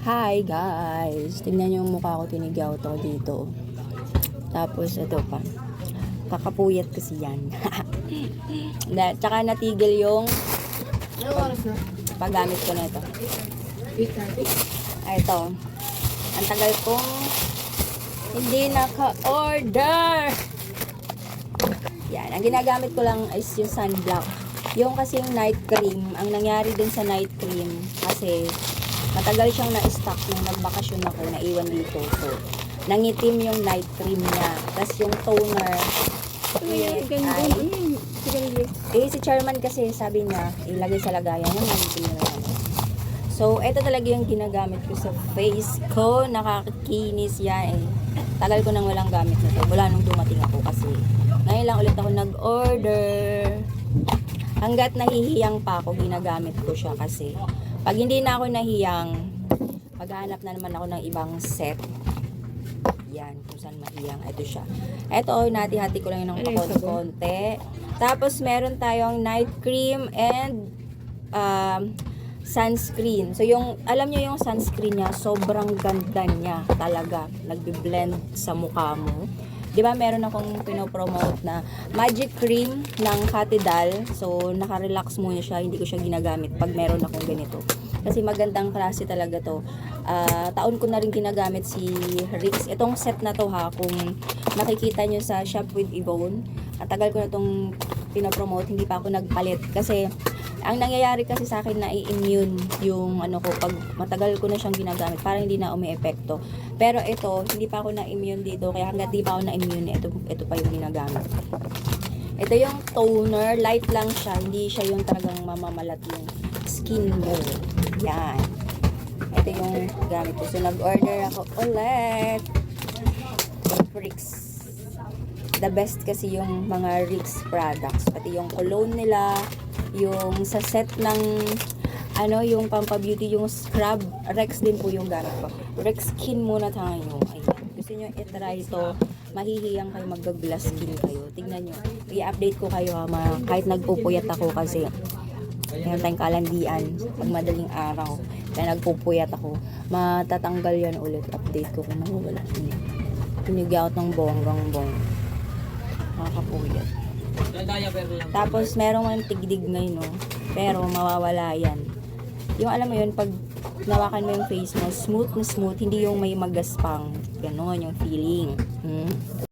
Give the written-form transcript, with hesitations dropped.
Hi guys! Tingnan niyo yung mukha ko, tinigyaw to dito. Tapos ito pa. Kakapuyat kasi yan. Tsaka natigil yung paggamit ko na ito. Ito. Ang tagal kong hindi naka-order. Yan. Ang ginagamit ko lang is yung sunblock. Yung kasing night cream, ang nangyari din sa night cream, kasi matagal siyang na-stock nung nagbakasyon ako, naiwan dito. So, nangitim yung night cream niya. Tapos yung toner, si Chairman kasi sabi niya, ilagay sa lagayan yung nangitim na yan. So, ito talaga yung ginagamit ko sa face ko. Nakakakinis yan eh. Tagal ko nang walang gamit na to. Wala nung dumating ako kasi. Ngayon lang ulit ako nag-order. Hanggat nahihiyang pa ako, ginagamit ko siya kasi pag hindi na ako nahiyang, maghanap na naman ako ng ibang set. Yan, kung saan mahiyang. Ito siya. Ito, nati-hati ko lang yun ng konti. Tapos, meron tayong night cream and sunscreen. So, alam nyo yung sunscreen niya, sobrang ganda niya talaga. Nagbe-blend sa mukha mo. Diba, meron akong pinopromote na magic cream ng Catedral. So, naka-relax muna siya. Hindi ko siya ginagamit pag meron akong ganito. Kasi magandang klase talaga to. Taon ko na rin ginagamit si Rix. Itong set na to ha, kung makikita nyo sa Shop with Yvonne. At tagal ko na itong pinopromote. Hindi pa ako nagpalit. Kasi, ang nangyayari kasi sa akin, na-immune yung ano ko, pag matagal ko na siyang ginagamit, parang hindi na umi-epekto. Pero ito, hindi pa ako na-immune dito, kaya hanggat di pa ako na-immune, ito pa yung ginagamit. Ito yung toner, light lang siya, hindi siya yung talagang mamamalat yung skin mo. Yan. Ito yung gamit ko. So, nag-order ako ulit. Rix. The best kasi yung mga Rix products, pati yung cologne nila, yung sa set ng yung pampabeauty, yung scrub, Rex din po yung gamit ko. Rex skin muna tayo. Ayan. Gusto nyo i-try ito, mahihiyang kayo, mag-glass skin kayo. Tignan nyo. I-update ko kayo ha, kahit nagpupuyat ako kasi meron tayong kalandian pag madaling araw. Kaya nagpupuyat ako. Matatanggal yan ulit. Update ko kung wala. Tinigyaw ng bonggang-bong. Makakapuyat. Tapos merong mga tigdig ngayon, no? Pero mawawala yan. Yung alam mo yun, pag nawakan mo yung face mo, smooth na smooth, hindi yung may magaspang. Ganon yung feeling.